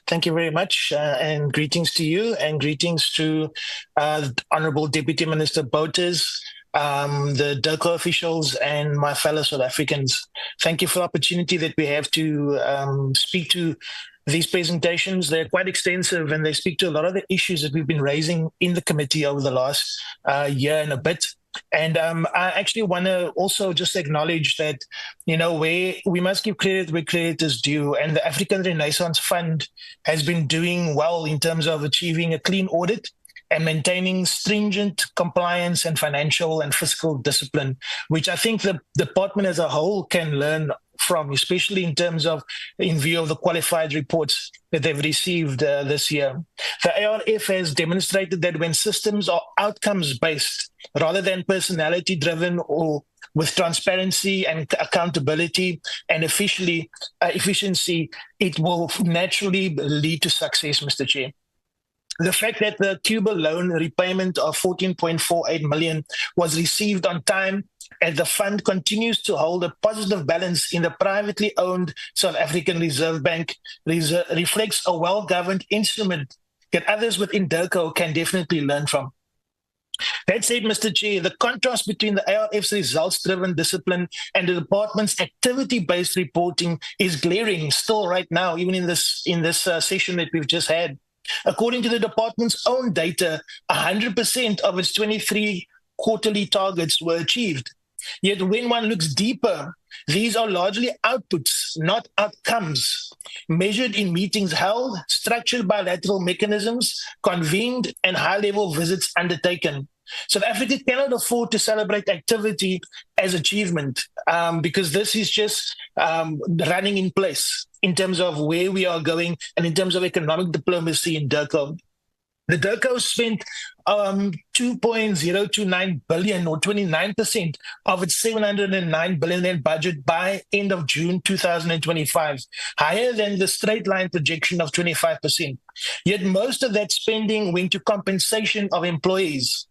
Thank you very much, and greetings to you, and greetings to Honorable Deputy Minister Bouters, the DIRCO officials, and my fellow South Africans. Thank you for the opportunity that we have to speak to these presentations. They're quite extensive, and they speak to a lot of the issues that we've been raising in the committee over the last year and a bit. And I actually want to also just acknowledge that, where we must give credit where credit is due. And the African Renaissance Fund has been doing well in terms of achieving a clean audit and maintaining stringent compliance and financial and fiscal discipline, which I think the department as a whole can learn from, especially in terms of, in view of the qualified reports that they've received this year. The ARF has demonstrated that when systems are outcomes-based rather than personality-driven, or with transparency and accountability and efficiency, it will naturally lead to success, Mr. Chair. The fact that the Cuba loan repayment of 14.48 million was received on time, and the fund continues to hold a positive balance in the privately owned South African Reserve Bank, reflects a well-governed instrument that others within DIRCO can definitely learn from. That said, Mr. Chair, the contrast between the ARF's results-driven discipline and the department's activity-based reporting is glaring still right now, even in this session that we've just had. According to the department's own data, 100% of its 23 quarterly targets were achieved. Yet when one looks deeper, these are largely outputs, not outcomes, measured in meetings held, structured bilateral mechanisms, convened, and high-level visits undertaken. South Africa cannot afford to celebrate activity as achievement, because this is just running in place in terms of where we are going and in terms of economic diplomacy in DIRCO. The DIRCO spent 2.029 billion, or 29% of its 709 billion budget by end of June 2025, higher than the straight line projection of 25%. Yet most of that spending went to compensation of employees,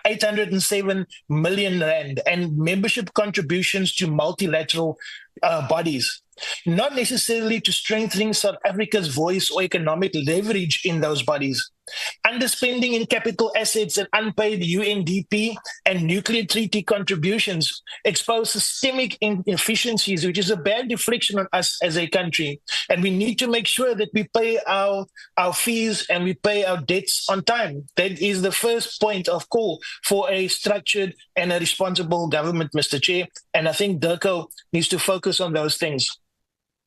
807 million rand, and membership contributions to multilateral bodies, not necessarily to strengthening South Africa's voice or economic leverage in those bodies. Underspending in capital assets and unpaid UNDP and nuclear treaty contributions expose systemic inefficiencies, which is a bad reflection on us as a country. And we need to make sure that we pay our fees and we pay our debts on time. That is the first point of call for a structured and a responsible government, Mr. Chair. And I think DIRCO needs to focus on those things.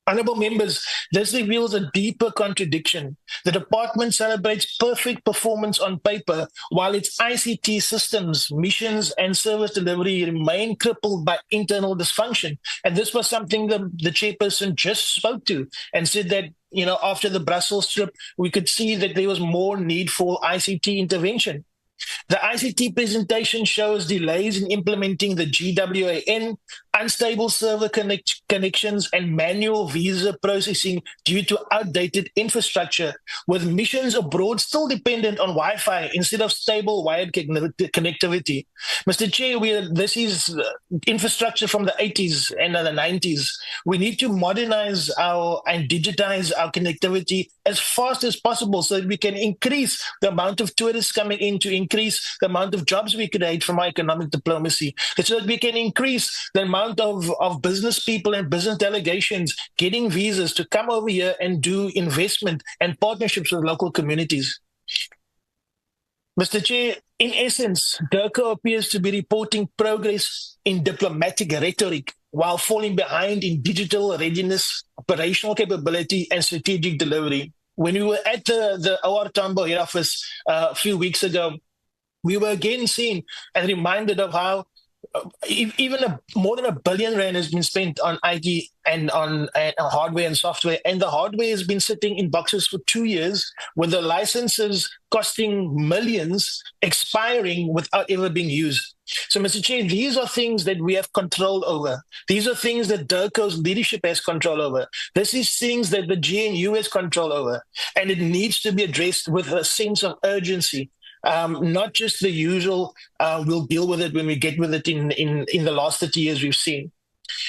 Honourable members, this reveals a deeper contradiction. The department celebrates perfect performance on paper, while its ICT systems, missions, and service delivery remain crippled by internal dysfunction. And this was something the chairperson just spoke to, and said that, after the Brussels trip, we could see that there was more need for ICT intervention. The ICT presentation shows delays in implementing the GWAN, unstable server connections, and manual visa processing due to outdated infrastructure, with missions abroad still dependent on Wi-Fi instead of stable wired connectivity. Mr. Chair, this is infrastructure from the 80s and the 90s. We need to modernize and digitize our connectivity as fast as possible so that we can increase the amount of tourists coming in, to increase the amount of jobs we create from our economic diplomacy, so that we can increase the amount of business people and business delegations getting visas to come over here and do investment and partnerships with local communities. Mr. Chair, in essence, DIRCO appears to be reporting progress in diplomatic rhetoric while falling behind in digital readiness, operational capability, and strategic delivery. When we were at the OR Tambo head office a few weeks ago, we were again seen and reminded of how even more than R1 billion has been spent on IT and on hardware and software, and the hardware has been sitting in boxes for 2 years, with the licenses costing millions expiring without ever being used. So, Mr. Chair, these are things that we have control over. These are things that DIRCO's leadership has control over. This is things that the GNU has control over, and it needs to be addressed with a sense of urgency. Not just the usual, we'll deal with it when we get with it in the last 30 years we've seen.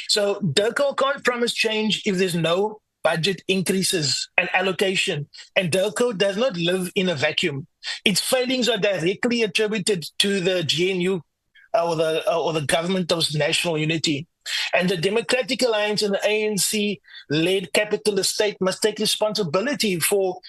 So DIRCO can't promise change if there's no budget increases and allocation. And DIRCO does not live in a vacuum. Its failings are directly attributed to the GNU or the government of national unity. And the Democratic Alliance and the ANC-led capitalist state must take responsibility for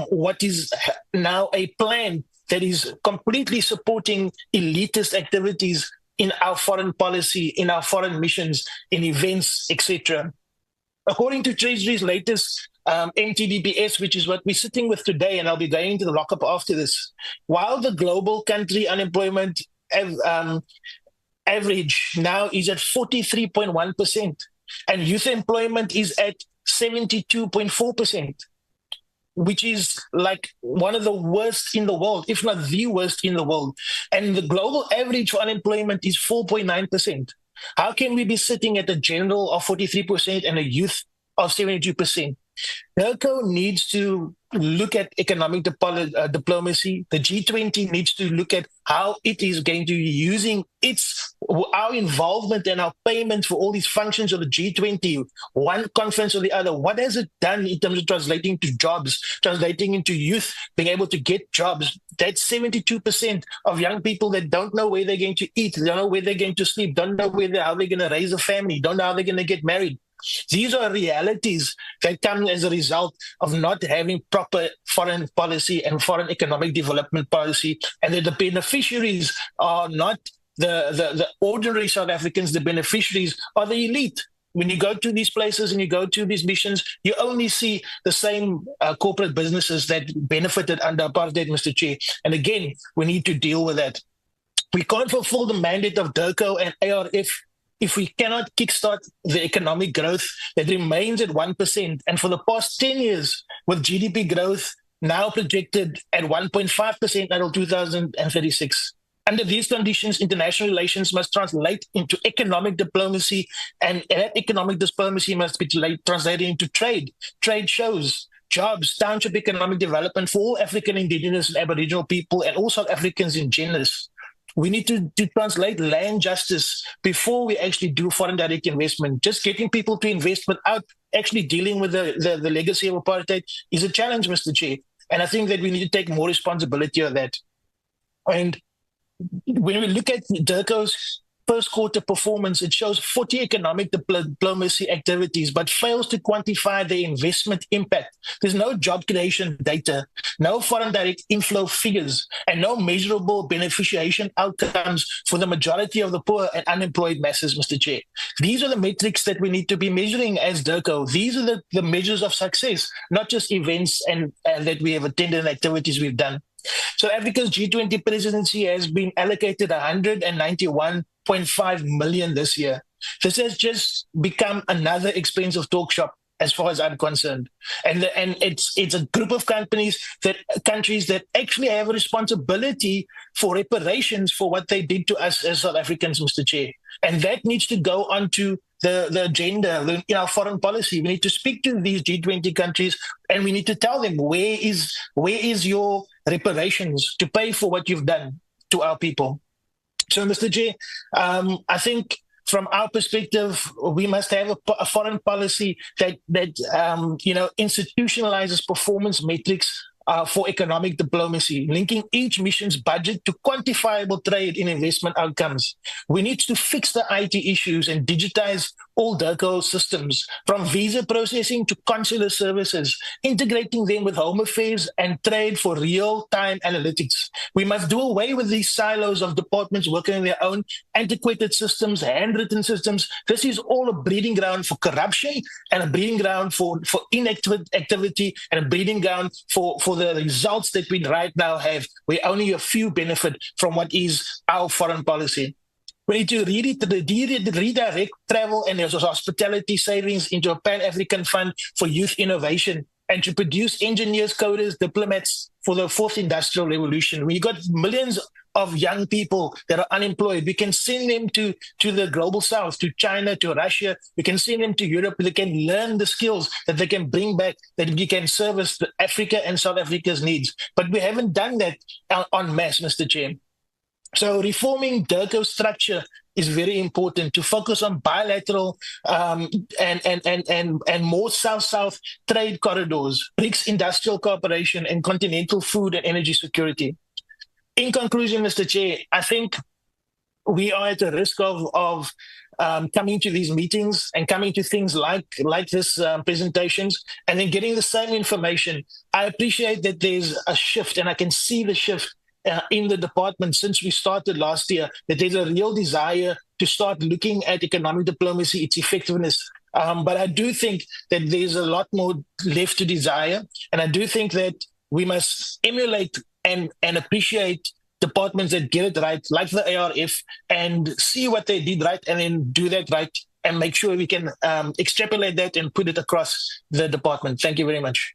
what is now a plan that is completely supporting elitist activities in our foreign policy, in our foreign missions, in events, etc. According to Treasury's latest MTBPS, which is what we're sitting with today, and I'll be going into the lockup after this, while the global country unemployment average now is at 43.1%, and youth employment is at 72.4%, which is like one of the worst in the world, if not the worst in the world. And the global average for unemployment is 4.9%. How can we be sitting at a general of 43% and a youth of 72%? DIRCO needs to look at economic diplomacy. The G20 needs to look at how it is going to be using our involvement and our payments for all these functions of the G20, one conference or the other. What has it done in terms of translating to jobs, translating into youth being able to get jobs? That's 72% of young people that don't know where they're going to eat, don't know where they're going to sleep, don't know how they're going to raise a family, don't know how they're going to get married. These are realities that come as a result of not having proper foreign policy and foreign economic development policy, and that the beneficiaries are not the ordinary South Africans. The beneficiaries are the elite. When you go to these places and you go to these missions, you only see the same corporate businesses that benefited under apartheid, Mr. Chair. And again, we need to deal with that. We can't fulfill the mandate of DIRCO and ARF if we cannot kickstart the economic growth that remains at 1%. And for the past 10 years, with GDP growth now projected at 1.5% until 2036. Under these conditions, international relations must translate into economic diplomacy, and that economic diplomacy must be translated into trade. Trade shows jobs, township economic development for all African, indigenous, and Aboriginal people, and all South Africans in general. We need to translate land justice before we actually do foreign direct investment. Just getting people to invest without actually dealing with the legacy of apartheid is a challenge, Mr. Chair. And I think that we need to take more responsibility of that. And when we look at DIRCO's first quarter performance, it shows 40 economic diplomacy activities, but fails to quantify the investment impact. There's no job creation data, no foreign direct inflow figures, and no measurable beneficiation outcomes for the majority of the poor and unemployed masses, Mr. Chair. These are the metrics that we need to be measuring as DIRCO. These are the measures of success, not just events and that we have attended and activities we've done. So Africa's G20 presidency has been allocated 191.5 million this year. This has just become another expensive talk shop as far as I'm concerned. And it's a group of countries that actually have a responsibility for reparations for what they did to us as South Africans, Mr. Chair. And that needs to go onto the agenda in our foreign policy. We need to speak to these G20 countries, and we need to tell them where is your reparations to pay for what you've done to our people. So, Mr. Chair, I think from our perspective, we must have a foreign policy that institutionalizes performance metrics for economic diplomacy, linking each mission's budget to quantifiable trade and investment outcomes. We need to fix the IT issues and digitize all DIRCO systems, from visa processing to consular services, integrating them with Home Affairs and trade for real-time analytics. We must do away with these silos of departments working on their own antiquated systems, handwritten systems. This is all a breeding ground for corruption and a breeding ground for inactivity and a breeding ground for the results that we right now have, where only a few benefit from what is our foreign policy. We need to redirect travel and hospitality savings into a Pan-African fund for youth innovation, and to produce engineers, coders, diplomats for the fourth industrial revolution. When you got millions of young people that are unemployed, we can send them to the global south, to China, to Russia. We can send them to Europe. They can learn the skills that they can bring back, that we can service Africa and South Africa's needs. But we haven't done that en masse, Mr. Chair. So reforming DIRCO's structure is very important to focus on bilateral and more South-South trade corridors, BRICS industrial cooperation, and continental food and energy security. In conclusion, Mr. Chair, I think we are at the risk of coming to these meetings and coming to things like this presentations and then getting the same information. I appreciate that there's a shift, and I can see the shift in the department since we started last year, that there's a real desire to start looking at economic diplomacy, its effectiveness. But I do think that there's a lot more left to desire. And I do think that we must emulate and appreciate departments that get it right, like the ARF, and see what they did right and then do that right and make sure we can extrapolate that and put it across the department. Thank you very much.